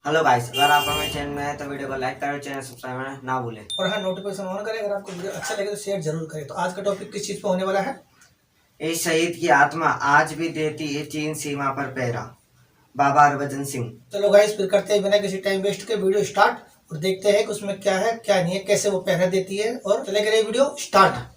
Hello guys, अगर आप हमारे चैनल में हैं तो वीडियो को लाइक करें, चैनल सब्सक्राइब करना ना भूलें और हाँ, नोटिफिकेशन ऑन करें। अगर आपको वीडियो अच्छा लगे तो शेयर जरूर करें। तो आज का टॉपिक किस चीज़ पे होने वाला है? इस शहीद की आत्मा आज भी देती है चीन सीमा पर पहरा। बाबा हरभजन सिंह। चलो गाइस, फिर करते हैं बिना किसी टाइम वेस्ट के वीडियो स्टार्ट और देखते हैं कि उसमें क्या है क्या नहीं है, कैसे वो पहरा देती है। और चले करें वीडियो स्टार्ट।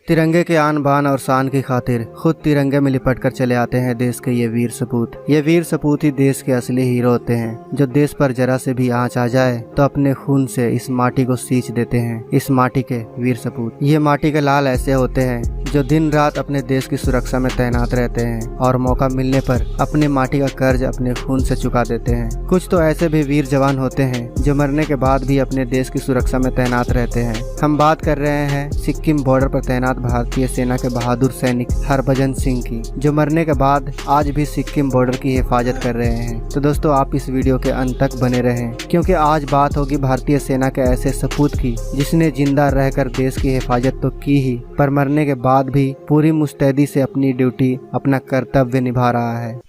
तिरंगे के आन बान और शान की खातिर खुद तिरंगे में लिपट कर चले आते हैं देश के ये वीर सपूत। ये वीर सपूत ही देश के असली हीरो होते हैं, जो देश पर जरा से भी आंच आ जाए तो अपने खून से इस माटी को सींच देते हैं। इस माटी के वीर सपूत, ये माटी के लाल ऐसे होते हैं जो दिन रात अपने देश की सुरक्षा में तैनात रहते हैं और मौका मिलने पर अपने माटी का कर्ज अपने खून से चुका देते हैं। कुछ तो ऐसे भी वीर जवान होते हैं जो मरने के बाद भी अपने देश की सुरक्षा में तैनात रहते हैं। हम बात कर रहे हैं सिक्किम बॉर्डर पर तैनात भारतीय सेना के बहादुर सैनिक हरभजन सिंह की, जो मरने के बाद आज भी सिक्किम बॉर्डर की हिफाजत कर रहे हैं। तो दोस्तों, आप इस वीडियो के अंत तक बने रहें, क्योंकि आज बात होगी भारतीय सेना के ऐसे सपूत की जिसने जिंदा रहकर देश की हिफाजत तो की ही, पर मरने के बाद भी पूरी मुस्तैदी से अपनी ड्यूटी, अपना कर्तव्य निभा रहा है।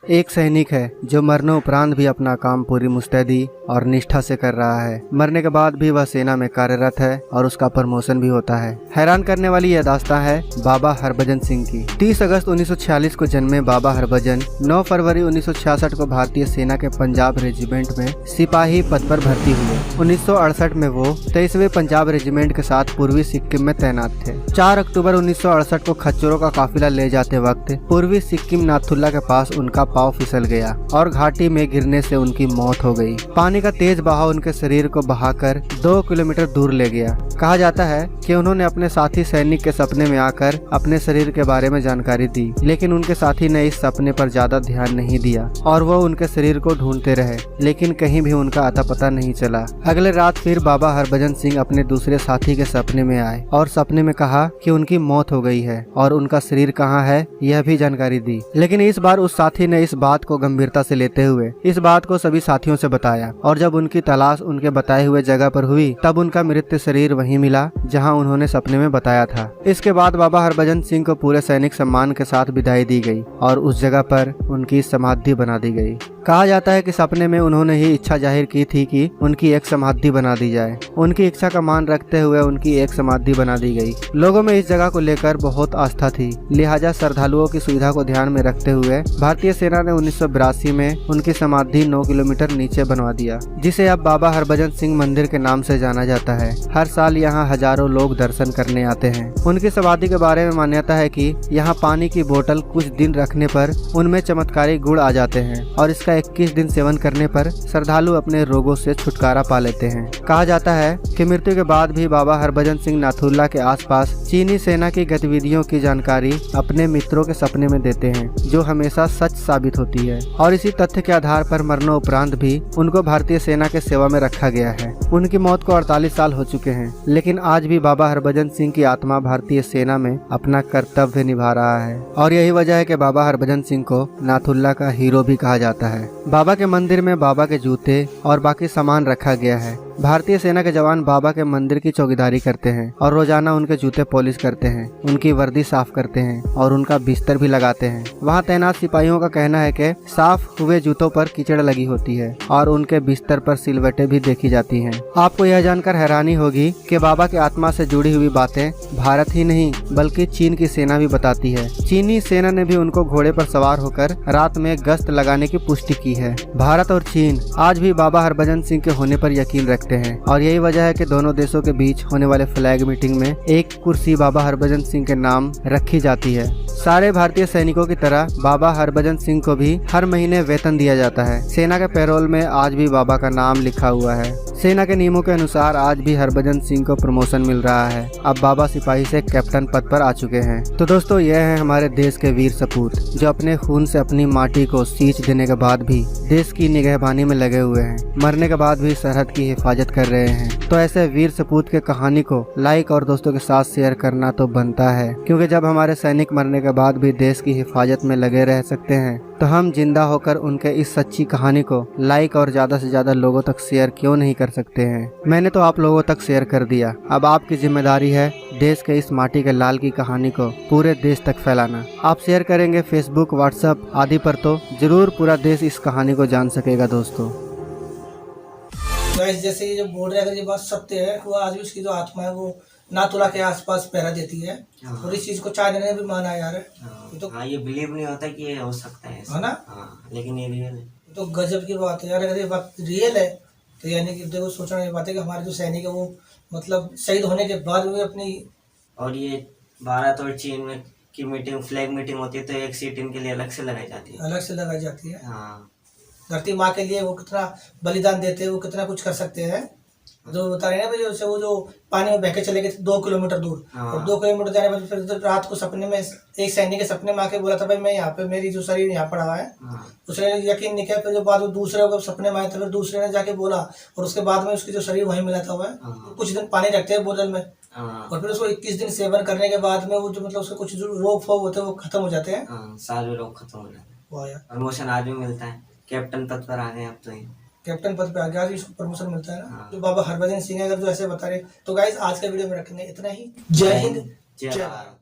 एक सैनिक है जो मरने उपरांत भी अपना काम पूरी मुस्तैदी और निष्ठा से कर रहा है। मरने के बाद भी वह सेना में कार्यरत है और उसका प्रमोशन भी होता है। हैरान करने वाली यह दास्तां है बाबा हरभजन सिंह की। 30 अगस्त 1946 को जन्मे बाबा हरभजन 9 फरवरी 1966 को भारतीय सेना के पंजाब रेजिमेंट में सिपाही पद पर भर्ती हुए। 1968 में वो 23वें पंजाब रेजिमेंट के साथ पूर्वी सिक्किम में तैनात थे। 4 अक्टूबर 1968 को खच्चरों का काफिला ले जाते वक्त पूर्वी सिक्किम नाथुला के पास उनका पांव फिसल गया और घाटी में गिरने से उनकी मौत हो गई। पानी का तेज बहाव उनके शरीर को बहाकर 2 किलोमीटर दूर ले गया। कहा जाता है कि उन्होंने अपने साथी सैनिक के सपने में आकर अपने शरीर के बारे में जानकारी दी, लेकिन उनके साथी ने इस सपने पर ज्यादा ध्यान नहीं दिया और वो उनके शरीर को ढूंढते रहे, लेकिन कहीं भी उनका अता पता नहीं चला। अगले रात फिर बाबा हरभजन सिंह अपने दूसरे साथी के सपने में आए और सपने में कहा कि उनकी मौत हो गई है और उनका शरीर कहाँ है यह भी जानकारी दी। लेकिन इस बार उस साथी ने इस बात को गंभीरता से लेते हुए इस बात को सभी साथियों से बताया और जब उनकी तलाश उनके बताए हुए जगह पर हुई तब उनका मृत शरीर वहीं मिला जहां उन्होंने सपने में बताया था। इसके बाद बाबा हरभजन सिंह को पूरे सैनिक सम्मान के साथ विदाई दी गई और उस जगह पर उनकी समाधि बना दी गई। कहा जाता है कि सपने में उन्होंने ही इच्छा जाहिर की थी कि उनकी एक समाधि बना दी जाए। उनकी इच्छा का मान रखते हुए उनकी एक समाधि बना दी गई। लोगों में इस जगह को लेकर बहुत आस्था थी, लिहाजा श्रद्धालुओं की सुविधा को ध्यान में रखते हुए भारतीय सेना ने 1982 में उनकी समाधि 9 किलोमीटर नीचे बनवा दिया, जिसे अब बाबा हरभजन सिंह मंदिर के नाम से जाना जाता है। हर साल यहाँ हजारों लोग दर्शन करने आते हैं। उनकी समाधि के बारे में मान्यता है कि यहाँ पानी की बोतल कुछ दिन रखने पर उनमें चमत्कारी गुण आ जाते हैं और इसका 21 दिन सेवन करने पर श्रद्धालु अपने रोगों से छुटकारा पा लेते हैं। कहा जाता है कि मृत्यु के बाद भी बाबा हरभजन सिंह नाथुला के आसपास चीनी सेना की गतिविधियों की जानकारी अपने मित्रों के सपने में देते हैं, जो हमेशा सच साबित होती है। और इसी तथ्य के आधार पर मरणोपरांत भी उनको भारतीय सेना के सेवा में रखा गया है। उनकी मौत को 48 साल हो चुके हैं, लेकिन आज भी बाबा हरभजन सिंह की आत्मा भारतीय सेना में अपना कर्तव्य निभा रहा है और यही वजह है कि बाबा हरभजन सिंह को नाथुला का हीरो भी कहा जाता है। बाबा के मंदिर में बाबा के जूते और बाकी सामान रखा गया है। भारतीय सेना के जवान बाबा के मंदिर की चौकीदारी करते हैं और रोजाना उनके जूते पॉलिश करते हैं, उनकी वर्दी साफ करते हैं और उनका बिस्तर भी लगाते हैं। वहाँ तैनात सिपाहियों का कहना है कि साफ हुए जूतों पर कीचड़ लगी होती है और उनके बिस्तर पर सिलवटें भी देखी जाती हैं। आपको यह जानकर हैरानी होगी कि बाबा की आत्मा से जुड़ी हुई बातें भारत ही नहीं बल्कि चीन की सेना भी बताती है। चीनी सेना ने भी उनको घोड़े पर सवार होकर रात में गश्त लगाने की पुष्टि की है। भारत और चीन आज भी बाबा हरभजन सिंह के होने पर यकीन रखते हैं और यही वजह है कि दोनों देशों के बीच होने वाले फ्लैग मीटिंग में एक कुर्सी बाबा हरभजन सिंह के नाम रखी जाती है। सारे भारतीय सैनिकों की तरह बाबा हरभजन सिंह को भी हर महीने वेतन दिया जाता है। सेना के पैरोल में आज भी बाबा का नाम लिखा हुआ है। सेना के नियमों के अनुसार आज भी हरभजन सिंह को प्रमोशन मिल रहा है। अब बाबा सिपाही से कैप्टन पद पर आ चुके हैं। तो दोस्तों, यह है हमारे देश के वीर सपूत जो अपने खून से अपनी माटी को सींच देने के बाद भी देश की निगहबानी में लगे हुए हैं। मरने के बाद भी सरहद की हिफाजत हिफाजत कर रहे हैं। तो ऐसे वीर सपूत के कहानी को लाइक और दोस्तों के साथ शेयर करना तो बनता है, क्योंकि जब हमारे सैनिक मरने के बाद भी देश की हिफाजत में लगे रह सकते हैं तो हम जिंदा होकर उनके इस सच्ची कहानी को लाइक और ज़्यादा से ज़्यादा लोगों तक शेयर क्यों नहीं कर सकते हैं। मैंने तो आप लोगों तक शेयर कर दिया, अब आपकी जिम्मेदारी है देश के इस माटी के लाल की कहानी को पूरे देश तक फैलाना। आप शेयर करेंगे फेसबुक, व्हाट्सएप आदि पर तो जरूर पूरा देश इस कहानी को जान सकेगा दोस्तों। गाइस, जैसे ये जो बोल रहे हैं, अगर ये बात सत्य है, वो आज भी उसकी जो आत्मा है वो नाथुला के आसपास पहरा देती है। और इस चीज को चाइना ने भी माना यार। ये तो हाँ, ये बिलीव नहीं होता कि ये हो सकता है ऐसा। है ना? हाँ, लेकिन ये रियल है। तो गजब की बात है यार। अगर ये बात रियल है तो यानी कि देखो, सोचने वाली बात है कि हमारे जो सैनिक है वो मतलब शहीद होने के बाद भी अपनी, और ये भारत और चीन में की मीटिंग, फ्लैग मीटिंग होती है तो एक सीट इनके लिए अलग से लगाई जाती है। अलग से लगाई जाती है। हाँ, धरती माँ के लिए वो कितना बलिदान देते हैं, वो कितना कुछ कर सकते हैं। जो बता रहे हैं ना भाई, जैसे वो जो पानी में बह के चले गए थे 2 किलोमीटर दूर, हाँ। और 2 किलोमीटर जाने पर फिर तो रात को सपने में एक सैनिक के सपने में आके बोला था भाई मैं यहाँ पे, मेरी जो शरीर यहाँ पड़ा हुआ है। हाँ, उसने यकीन नहीं किया। फिर जो बाद में दूसरे को सपने में आए थे, फिर दूसरे ने जाके बोला, और उसके बाद में उसकी जो शरीर वहीं मिला था हुआ है। हाँ। कुछ दिन पानी रखते हैं बोतल में, हाँ, और फिर उसको 21 दिन सेवन करने के बाद में वो जो मतलब उसके कुछ जो रोग फोग होते हैं वो खत्म हो जाते हैं। हाँ, सारे रोग खत्म हो जाते हैं। वाह यार, प्रमोशन आज भी मिलता है, कैप्टन पद पर आ गए अब तो ये। कैप्टन पद पे आ गया, आज भी इसको प्रमोशन मिलता है ना। हाँ। जो बाबा हरभजन सिंह है, अगर जो ऐसे बता रहे। तो गाइस, आज के वीडियो में रखने इतना ही। जय हिंद, जय जय भारत।